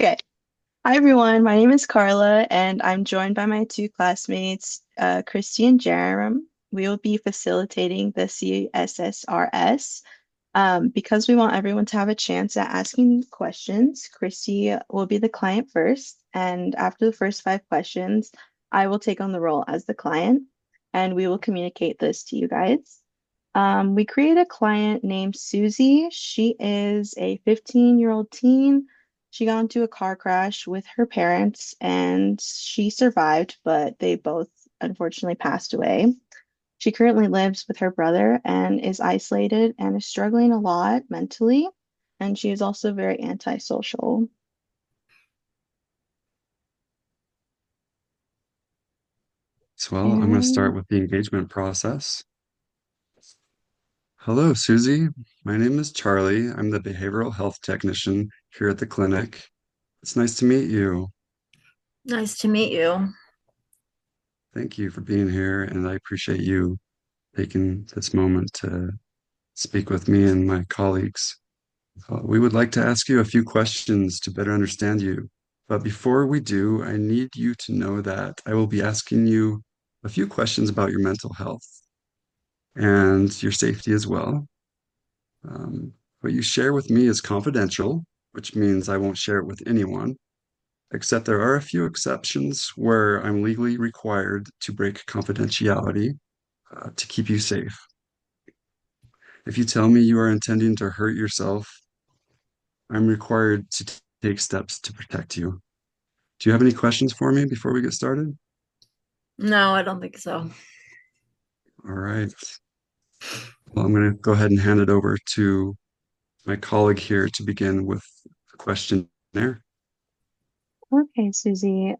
Okay. Hi, everyone. My name is Carla, and I'm joined by my two classmates, Christy and Jerem. We will be facilitating the CSSRS. Because we want everyone to have a chance at asking questions, Christy will be the client first, and after the first five questions, I will take on the role as the client, and we will communicate this to you guys. We created a client named Susie. She is a 15-year-old teen. She got into a car crash with her parents and she survived, but they both unfortunately passed away. She currently lives with her brother and is isolated and is struggling a lot mentally. And she is also very antisocial. Well, I'm going to start And with the engagement process. Hello, Susie. My name is Charlie. I'm the behavioral health technician here at the clinic. It's nice to meet you. Nice to meet you. Thank you for being here, and I appreciate you taking this moment to speak with me and my colleagues. We would like to ask you a few questions to better understand you. But before we do, I need you to know that I will be asking you a few questions about your mental health and your safety as well. What you share with me is confidential, which means I won't share it with anyone, except there are a few exceptions where I'm legally required to break confidentiality to keep you safe. If you tell me you are intending to hurt yourself, I'm required to take steps to protect you. Do you have any questions for me before we get started? No, I don't think so. All right. Well, I'm going to go ahead and hand it over to my colleague here to begin with the questionnaire. okay, Susie.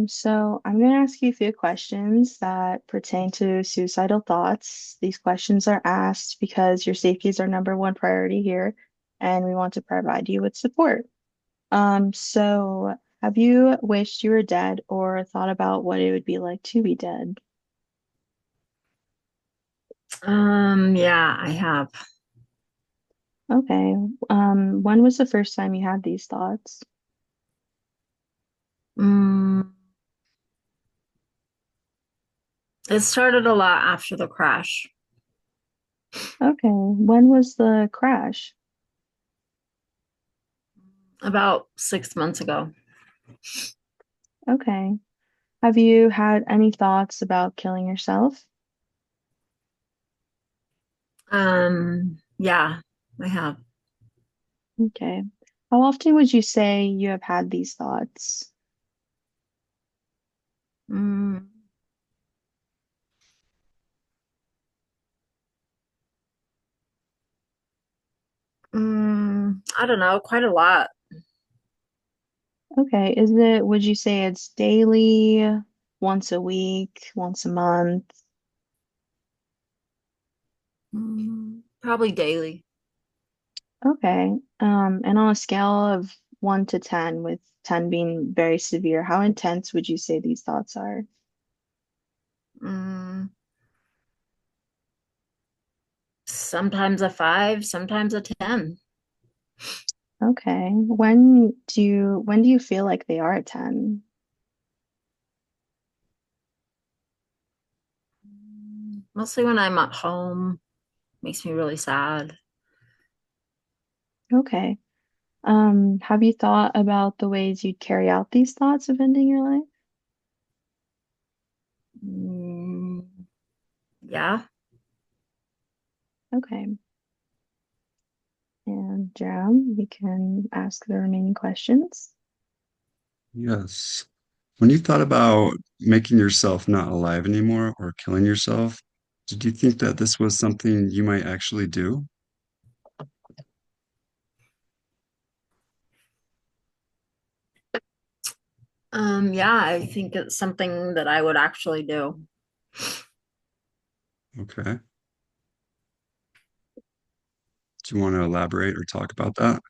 So I'm going to ask you a few questions that pertain to suicidal thoughts. These questions are asked because your safety is our number one priority here, and we want to provide you with support. So have you wished you were dead or thought about what it would be like to be dead? Yeah, I have. Okay. When was the first time you had these thoughts? Mm, it started a lot after the crash, Okay. When was the crash? about 6 months ago. Okay. Have you had any thoughts about killing yourself? Yeah, I have. Okay. How often would you say you have had these thoughts? Mm, I don't know, quite a lot. Okay. Would you say it's daily, once a week, once a month? Probably daily. Okay. And on a scale of 1 to 10, with 10 being very severe, how intense would you say these thoughts are? Mm, Sometimes a five, sometimes a 10. Okay. When do you feel like they are a 10? Mostly when I'm at home, makes me really sad. Okay. Have you thought about the ways you'd carry out these thoughts of ending your life? Mm, yeah. Okay. And Jerome, you can ask the remaining questions. Yes. When you thought about making yourself not alive anymore or killing yourself, did you think that this was something you might actually do? Yeah, I think it's something that I would actually do. Okay. Do you want to elaborate or talk about that?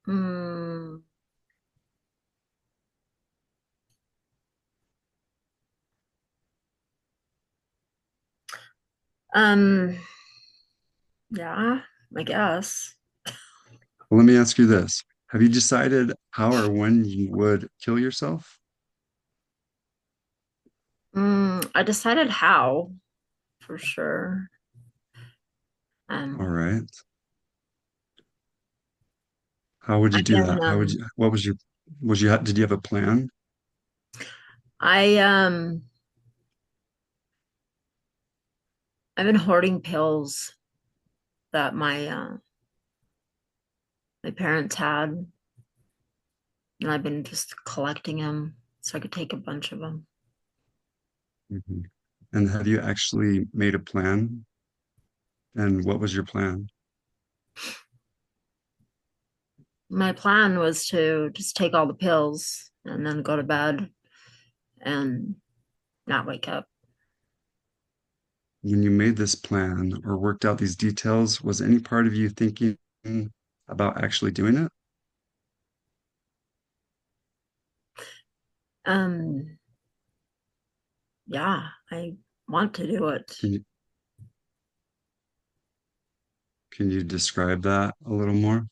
Mm, um, yeah, I guess. Well, let me ask you this. Have you decided how or when you would kill yourself? I decided how for sure. All Um, right. How would you I've do been that? What did you have a plan? I I've been hoarding pills that my parents had, and I've been just collecting them so I could take a bunch of them. Mhm. And have you actually made a plan? And what was your plan? My plan was to just take all the pills and then go to bed and not wake up. When you made this plan or worked out these details, was any part of you thinking about actually doing it? Um, yeah, I want to do it. Can you can you describe that a little more?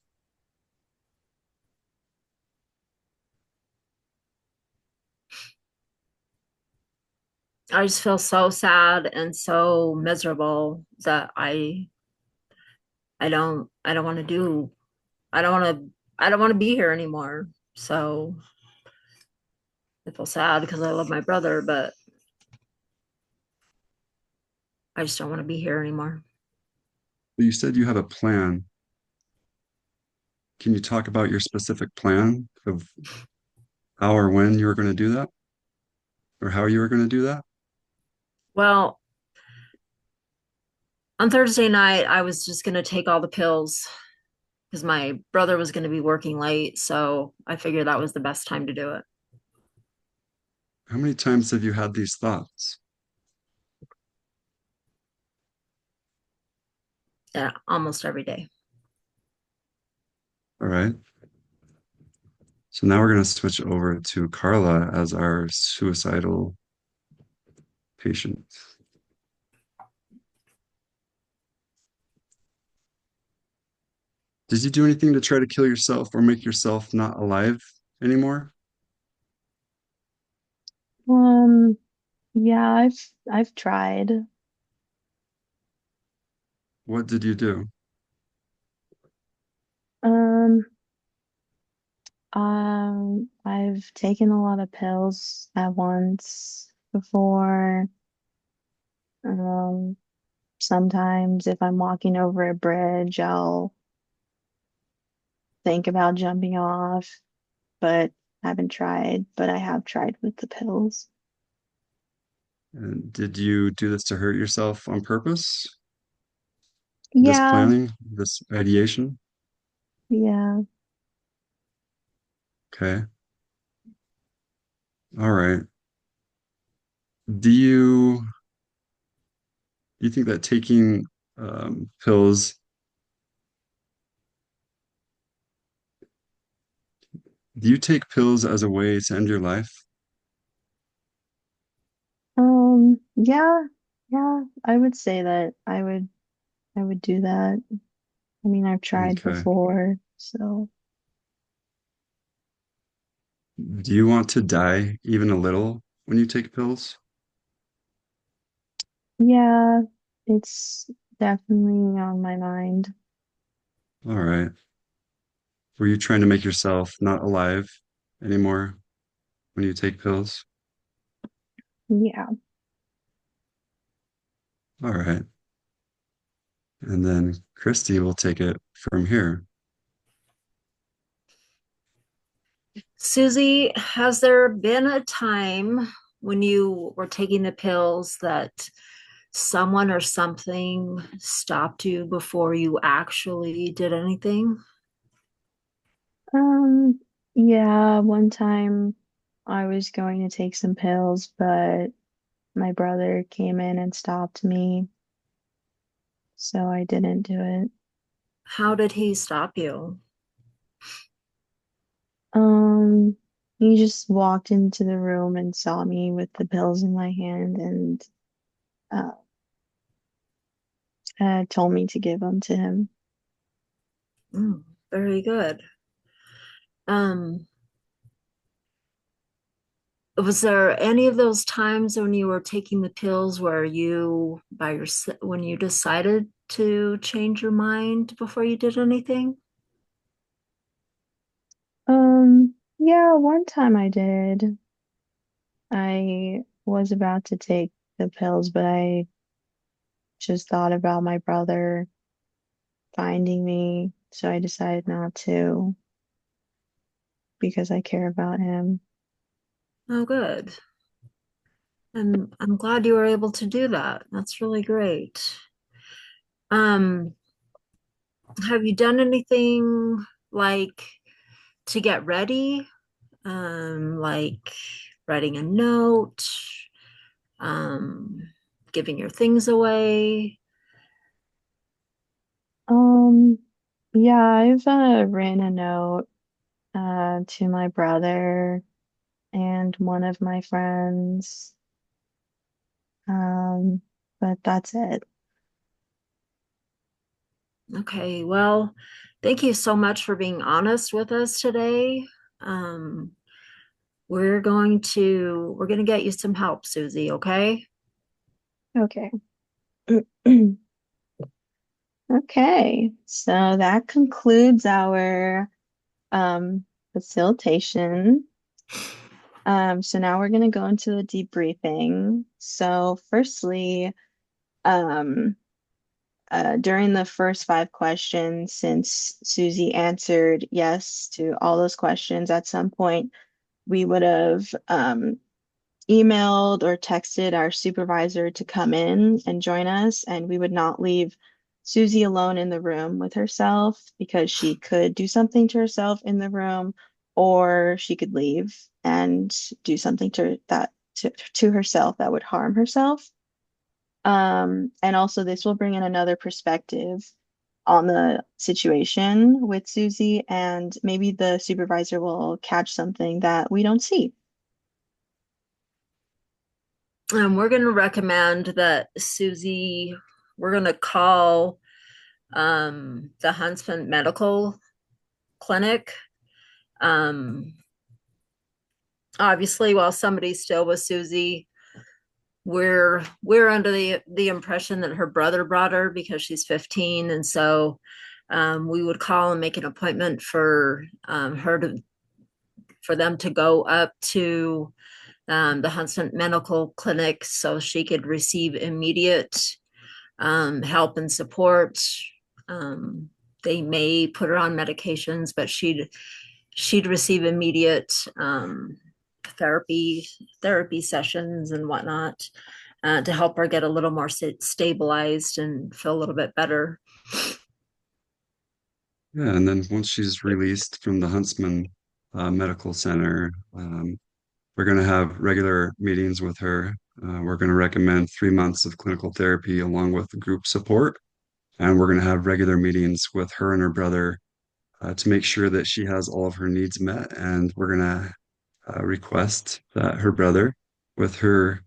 I just feel so sad and so miserable that I don't want to do I don't want to I don't want to be here anymore. So I feel sad because I love my brother, but I just don't want to be here anymore. But you said you have a plan. Can you talk about your specific plan of how or when you were going to do that, or how you were going to do that? Well, on Thursday night, I was just going to take all the pills because my brother was going to be working late. So I figured that was the best time to do it. How many times have you had these thoughts? Yeah, almost every day. All right. So now we're going to switch over to Carla as our suicidal patient. Did you do anything to try to kill yourself or make yourself not alive anymore? Um, yeah, I've tried. What did you do? Um, I've taken a lot of pills at once before. Um, Sometimes if I'm walking over a bridge, I'll think about jumping off, but haven't tried, but I have tried with the pills. And did you do this to hurt yourself on purpose? This Yeah, planning, this ideation? yeah. Okay. All right. Do you think that taking pills, do you take pills as a way to end your life? Yeah, yeah, I would say that I would do that. I mean, I've tried Okay. before, so Do you want to die even a little when you take pills? yeah, it's definitely on my mind. All right. Were you trying to make yourself not alive anymore when you take pills? Yeah. All right. And then Christy will take it from here. Susie, has there been a time when you were taking the pills that someone or something stopped you before you actually did anything? Um, yeah, one time I was going to take some pills, but my brother came in and stopped me, so I didn't do it. How did he stop you? Um, he just walked into the room and saw me with the pills in my hand and uh, told me to give them to him. Mm, Very good. Um, was there any of those times when you were taking the pills where you by yourself when you decided to change your mind before you did anything? Yeah, one time I did. I was about to take the pills, but I just thought about my brother finding me, so I decided not to because I care about him. Oh, good. I'm glad you were able to do that. That's really great. Um, have you done anything like to get ready? Like writing a note, um, giving your things away. Um, yeah, I've written a note to my brother and one of my friends. Um, but that's it. Okay, well, thank you so much for being honest with us today. Um, we're going to get you some help, Susie, okay? Okay. Okay, so that concludes our facilitation. So now we're going to go into the debriefing. So firstly, um, during the first five questions, since Susie answered yes to all those questions at some point, we would have emailed or texted our supervisor to come in and join us, and we would not leave Susie alone in the room with herself because she could do something to herself in the room, or she could leave and do something to herself that would harm herself. And also this will bring in another perspective on the situation with Susie, and maybe the supervisor will catch something that we don't see. We're going to recommend that Susie, we're going to call the Huntsman Medical Clinic. Um, Obviously, while somebody's still with Susie, we're under the impression that her brother brought her because she's 15, and so we would call and make an appointment for her to for them to go up to the Huntsman Medical Clinic so she could receive immediate help and support. Um, they may put her on medications, but she'd receive immediate therapy therapy sessions and whatnot to help her get a little more stabilized and feel a little bit better. Yeah, and then once she's released from the Huntsman Medical Center, we're going to have regular meetings with her. We're going to recommend 3 months of clinical therapy along with group support. And we're going to have regular meetings with her and her brother to make sure that she has all of her needs met. And we're going to request that her brother, with her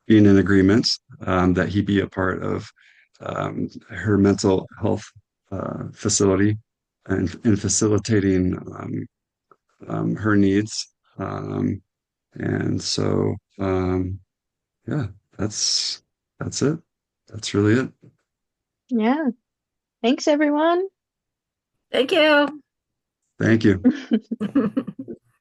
being in agreement, that he be a part of her mental health facility and in facilitating her needs. Um, and so, yeah, that's that's it. That's really it. Yeah. Thanks, everyone. Thank you. Thank you.